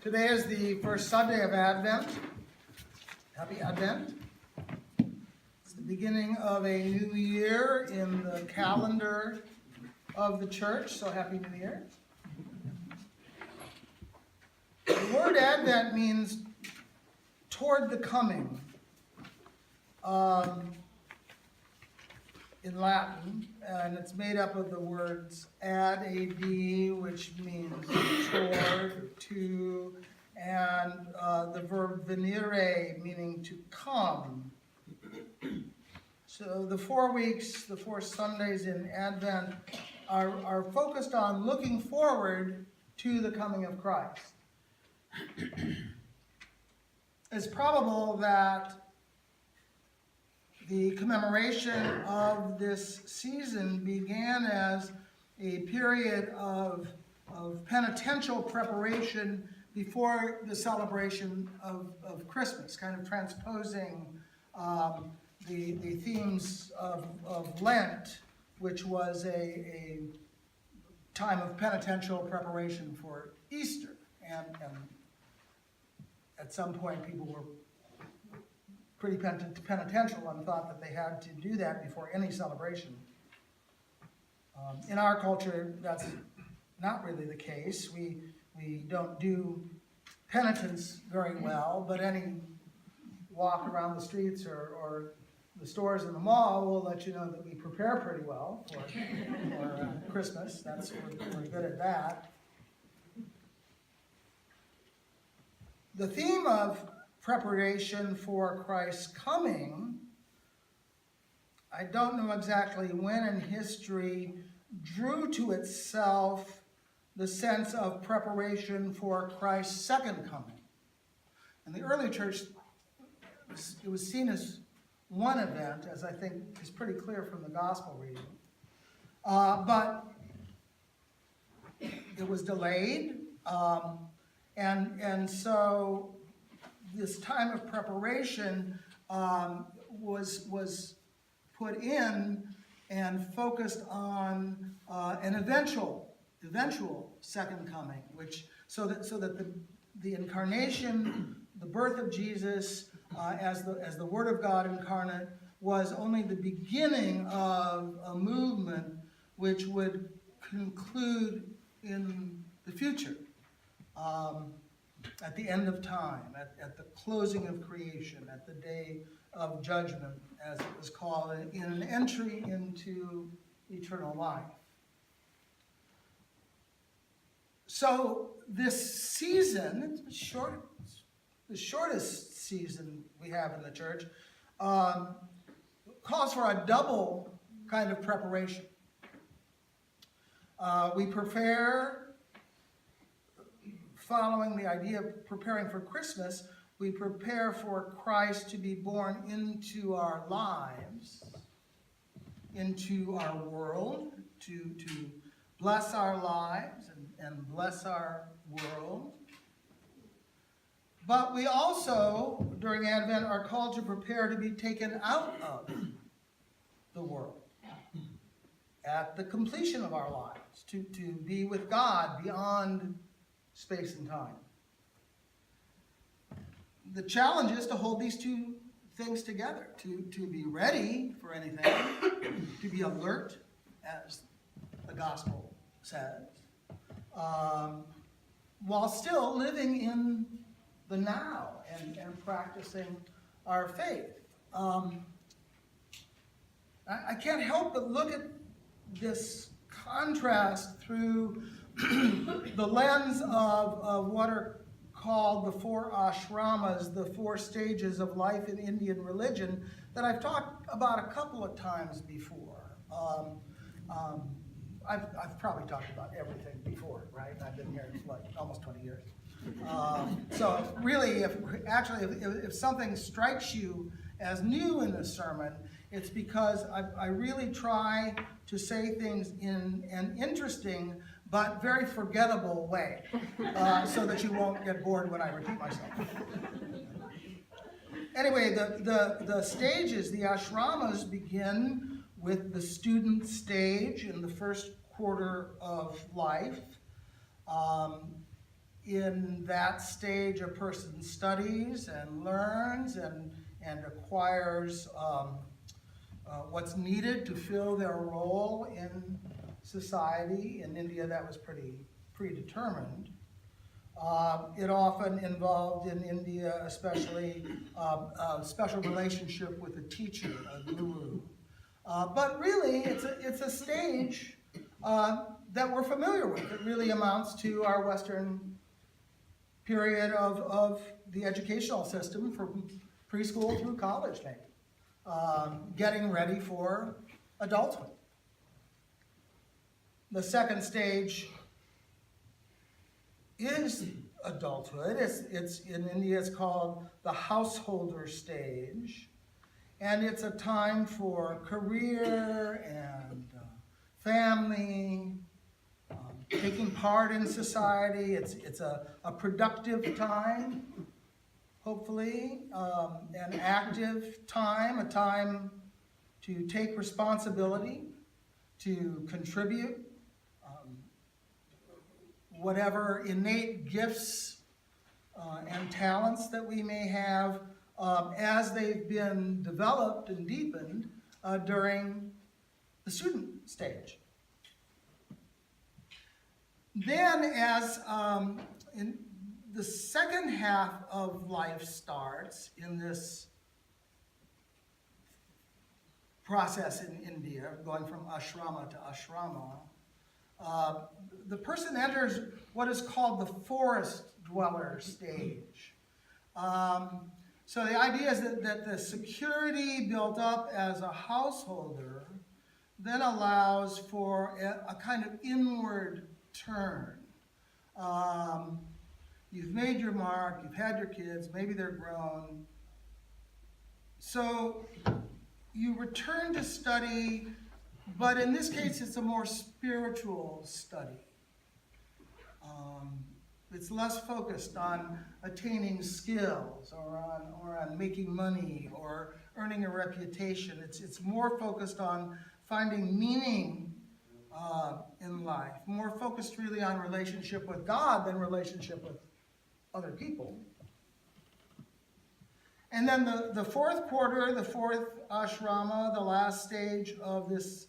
Today is the first Sunday of Advent. Happy Advent. It's the beginning of a new year in the calendar of the church, so Happy New Year. The word Advent means toward the coming in Latin, and it's made up of the words ad, A-D, which means toward, to, and the verb venire, meaning to come. So the 4 weeks, the 4 Sundays in Advent are focused on looking forward to the coming of Christ. It's probable that the commemoration of this season began as a period of penitential preparation before the celebration of Christmas, kind of transposing the themes of Lent, which was a time of penitential preparation for Easter. And at some point people were pretty penitential and thought that they had to do that before any celebration. In our culture, that's not really the case. We don't do penitence very well, but any walk around the streets or the stores in the mall will let you know that we prepare pretty well for Christmas. We're good at that. The theme of preparation for Christ's coming, I don't know exactly when in history, drew to itself the sense of preparation for Christ's second coming. In the early church, it was seen as one event, as I think is pretty clear from the gospel reading. But it was delayed, and so this time of preparation was put in and focused on an eventual second coming, so that the incarnation, the birth of Jesus as the Word of God incarnate, was only the beginning of a movement which would conclude in the future. At the end of time, at the closing of creation, at the day of judgment, as it was called, in an entry into eternal life. So this season, the shortest season we have in the church, calls for a double kind of preparation. We prepare. Following the idea of preparing for Christmas, we prepare for Christ to be born into our lives, into our world, to bless our lives and bless our world. But we also, during Advent, are called to prepare to be taken out of the world at the completion of our lives, to be with God beyond space and time. The challenge is to hold these two things together, to be ready for anything, to be alert, as the gospel says, while still living in the now and practicing our faith. I can't help but look at this contrast through the lens of what are called the 4 ashramas, the 4 stages of life in Indian religion, that I've talked about a couple of times before. I've probably talked about everything before, right? I've been here for like almost 20 years. So really, if something strikes you as new in this sermon, it's because I really try to say things in an interesting but very forgettable way, so that you won't get bored when I repeat myself. Anyway, the stages, the ashramas, begin with the student stage in the first quarter of life. in that stage, a person studies and learns and acquires what's needed to fill their role in society. In India, that was pretty predetermined. It often involved in India, especially, a special relationship with a teacher, a guru. But really, it's a stage that we're familiar with. It really amounts to our Western period of the educational system from preschool through college, maybe, getting ready for adulthood. The second stage is adulthood. It's in India, it's called the householder stage, and it's a time for career and family, taking part in society. It's a productive time, hopefully, an active time, a time to take responsibility, to contribute, whatever innate gifts and talents that we may have as they've been developed and deepened during the student stage. Then as in the second half of life starts in this process in India, going from ashrama to ashrama, the person enters what is called the forest dweller stage. So the idea is that the security built up as a householder then allows for a kind of inward turn. You've made your mark, you've had your kids, maybe they're grown. So you return to study, but in this case it's a more spiritual study. It's less focused on attaining skills or on making money or earning a reputation. It's more focused on finding meaning in life, more focused really on relationship with God than relationship with other people. And then the fourth quarter, the fourth ashrama, the last stage of this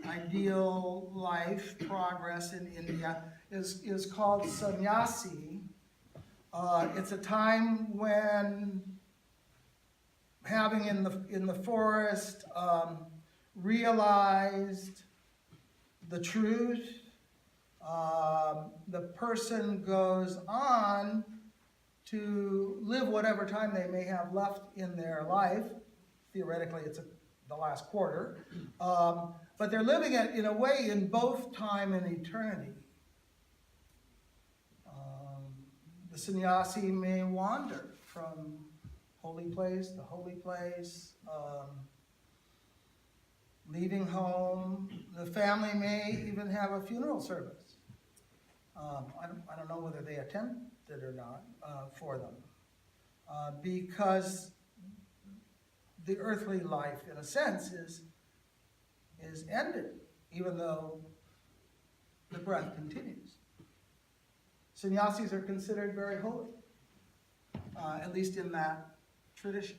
ideal life progress in India is called sannyasi. It's a time when having in the forest realized the truth, the person goes on to live whatever time they may have left in their life. Theoretically, it's the last quarter. But they're living it in a way in both time and eternity. The sannyasi may wander from holy place to holy place, leaving home. The family may even have a funeral service. I don't know whether they attend it or not for them, because the earthly life, in a sense, is ended, even though the breath continues. Sannyasis are considered very holy, at least in that tradition.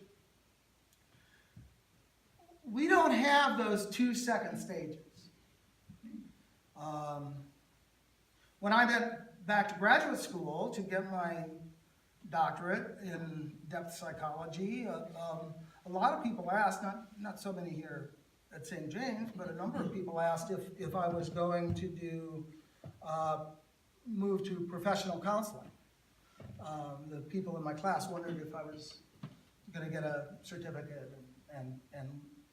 We don't have those 2 second stages. When I went back to graduate school to get my doctorate in depth psychology, a lot of people asked, not so many here at St. James, but a number of people asked if I was going to move to professional counseling. The people in my class wondered if I was going to get a certificate and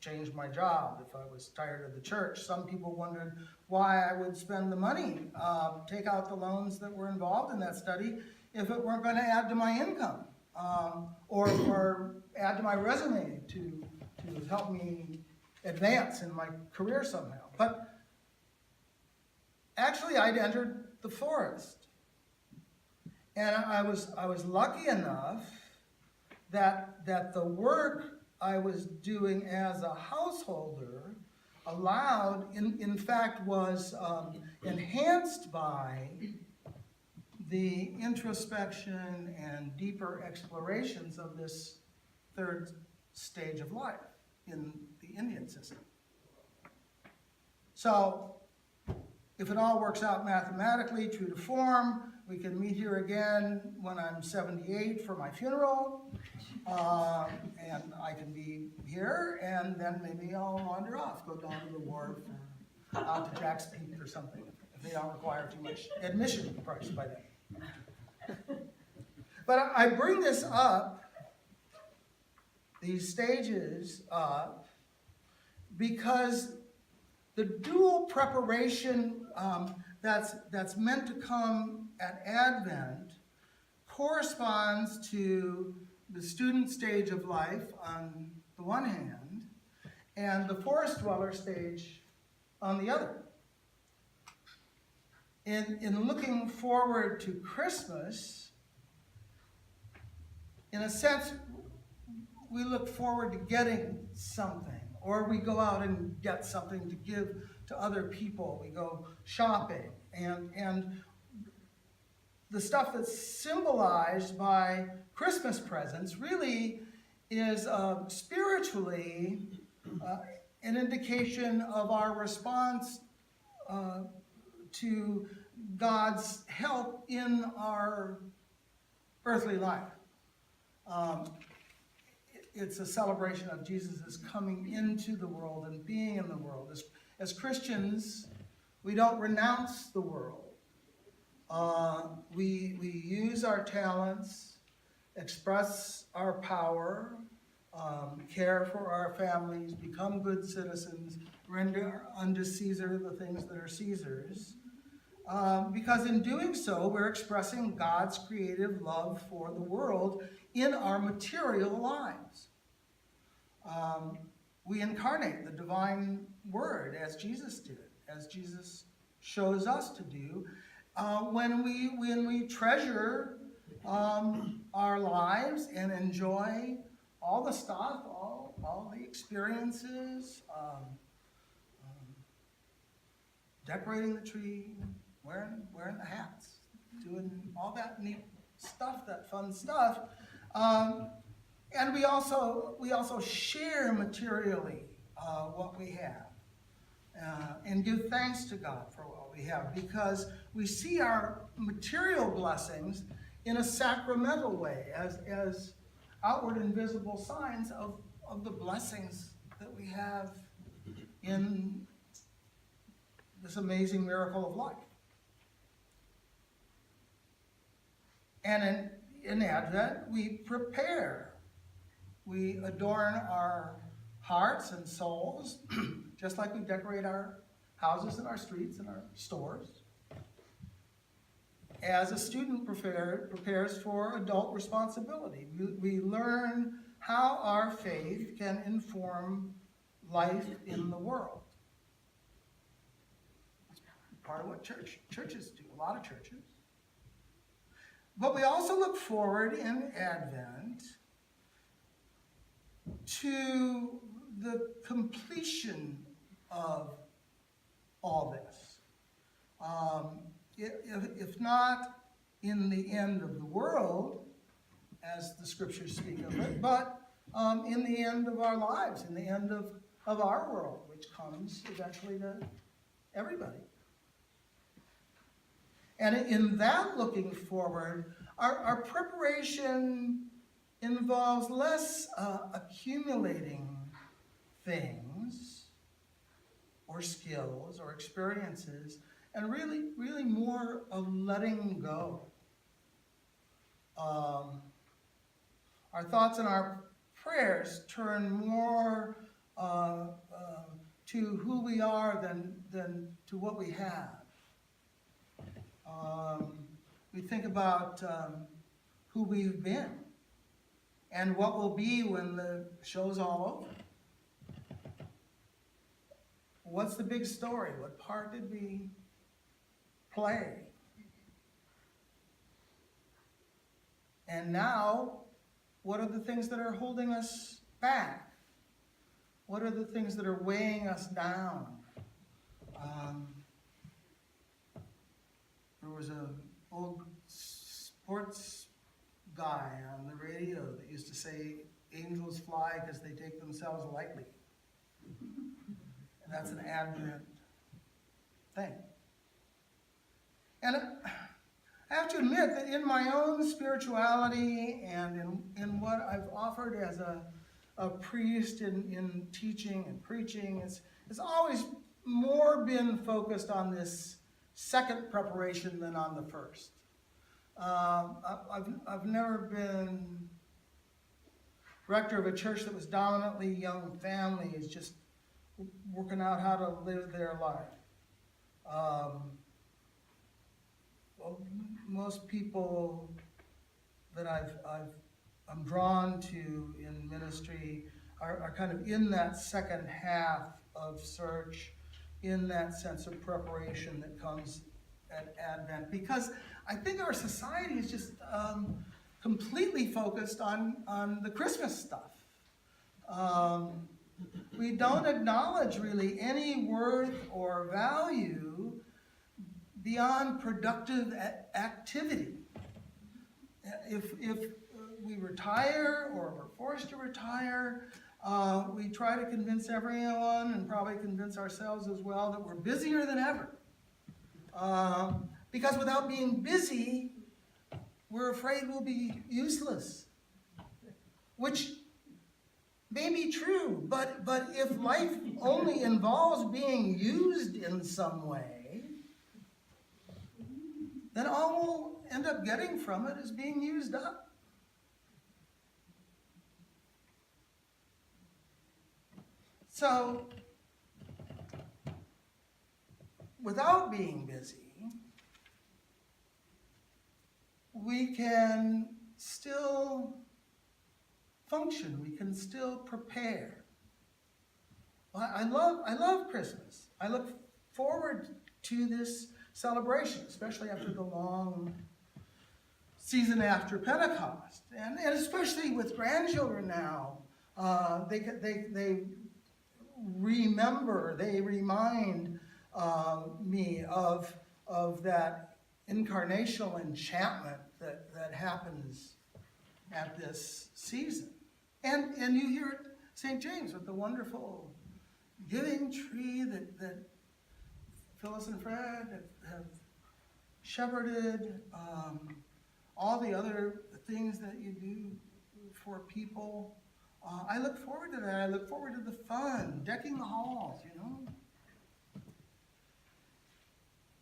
change my job, if I was tired of the church. Some people wondered why I would spend the money, take out the loans that were involved in that study, if it weren't going to add to my income, or add to my resume to help me advance in my career somehow. But actually, I'd entered the forest, and I was lucky enough that the work I was doing as a householder allowed, in fact, was enhanced by the introspection and deeper explorations of this third stage of life in the Indian system. So, if it all works out mathematically, true to form, we can meet here again when I'm 78 for my funeral, and I can be here, and then maybe I'll wander off, go down to the wharf, or out to Jack's Peak or something, if they don't require too much admission price by then. But I bring this up, these stages up, because the dual preparation that's meant to come at Advent corresponds to the student stage of life on the one hand, and the forest dweller stage on the other. In looking forward to Christmas, in a sense, we look forward to getting something, or we go out and get something to give to other people. We go shopping, and the stuff that's symbolized by Christmas presents really is spiritually an indication of our response to God's help in our earthly life. It's a celebration of Jesus' coming into the world and being in the world. As Christians, we don't renounce the world. We use our talents, express our power, care for our families, become good citizens, render unto Caesar the things that are Caesar's. Because in doing so, we're expressing God's creative love for the world in our material lives. We incarnate the divine word as Jesus did, as Jesus shows us to do, when we treasure our lives and enjoy all the stuff, all the experiences, decorating the tree, wearing the hats, doing all that neat stuff, that fun stuff. And we also share materially what we have and give thanks to God for what we have, because we see our material blessings in a sacramental way as outward and visible signs of the blessings that we have in this amazing miracle of life. And in Advent, we prepare. We adorn our hearts and souls, just like we decorate our houses and our streets and our stores. As a student prepares for adult responsibility, we learn how our faith can inform life in the world. That's part of what churches do, a lot of churches. But we also look forward in Advent to the completion of all this. If not in the end of the world, as the scriptures speak of it, but in the end of our lives, in the end of our world, which comes eventually to everybody. And in that looking forward, our preparation involves less accumulating things or skills or experiences, and really more of letting go. Our thoughts and our prayers turn more to who we are than to what we have. We think about who we've been and what will be when the show's all over. What's the big story? What part did we play? And now, what are the things that are holding us back? What are the things that are weighing us down? There was an old sports guy on the radio that used to say angels fly because they take themselves lightly. And that's an Advent thing. And I have to admit that in my own spirituality and in what I've offered as a priest in teaching and preaching, it's always more been focused on this second preparation than on the first. I've never been rector of a church that was dominantly young families just working out how to live their life. Well, most people that I'm drawn to in ministry are kind of in that second half of search, in that sense of preparation that comes at Advent. Because I think our society is just completely focused on the Christmas stuff. We don't acknowledge really any worth or value beyond productive activity. If we retire or we're forced to retire, we try to convince everyone, and probably convince ourselves as well, that we're busier than ever. Because without being busy, we're afraid we'll be useless. Which may be true, but if life only involves being used in some way, then all we'll end up getting from it is being used up. So, without being busy, we can still function, we can still prepare. I love Christmas. I look forward to this celebration, especially after the long season after Pentecost, and especially with grandchildren now. They remember, they remind me of that incarnational enchantment that happens at this season. And you hear it, St. James, with the wonderful giving tree that Phyllis and Fred have shepherded, all the other things that you do for people. I look forward to that. I look forward to the fun, decking the halls, you know.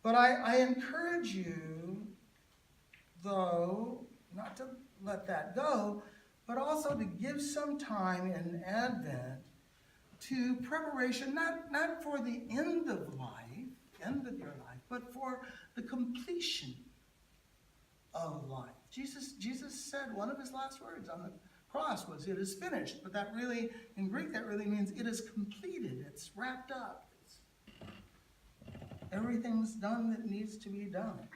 But I encourage you, though, not to let that go, but also to give some time in Advent to preparation, not for the end of your life, but for the completion of life. Jesus said one of his last words on the cross was, "It is finished," but that really, in Greek, that really means it is completed, it's wrapped up. Everything's done that needs to be done.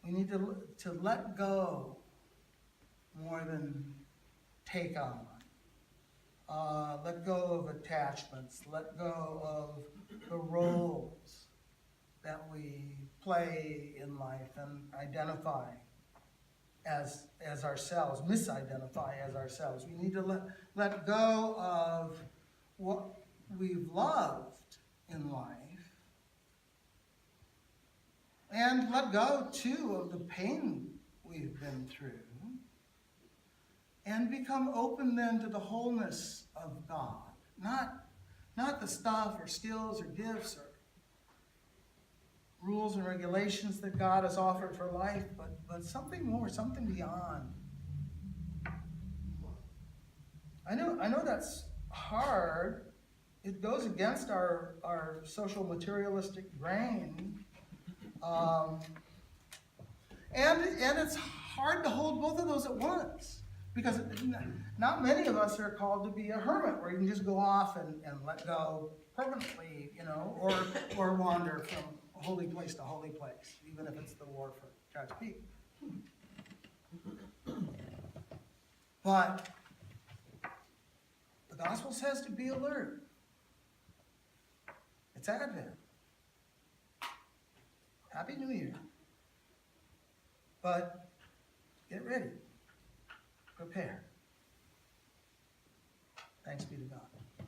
We need to let go more than take on. Let go of attachments. Let go of the roles that we play in life and identify as ourselves, misidentify as ourselves. We need to let go of what we've loved in life, and let go too of the pain we've been through, and become open then to the wholeness of God. Not the stuff or skills or gifts or rules and regulations that God has offered for life, but something more, something beyond. I know that's hard. It goes against our social materialistic grain. And it's hard to hold both of those at once, because not many of us are called to be a hermit where you can just go off and let go permanently, you know, or wander from holy place to holy place, even if it's the war for God's people. But the gospel says to be alert. It's Advent. Happy New Year. But get ready. Prepare. Thanks be to God.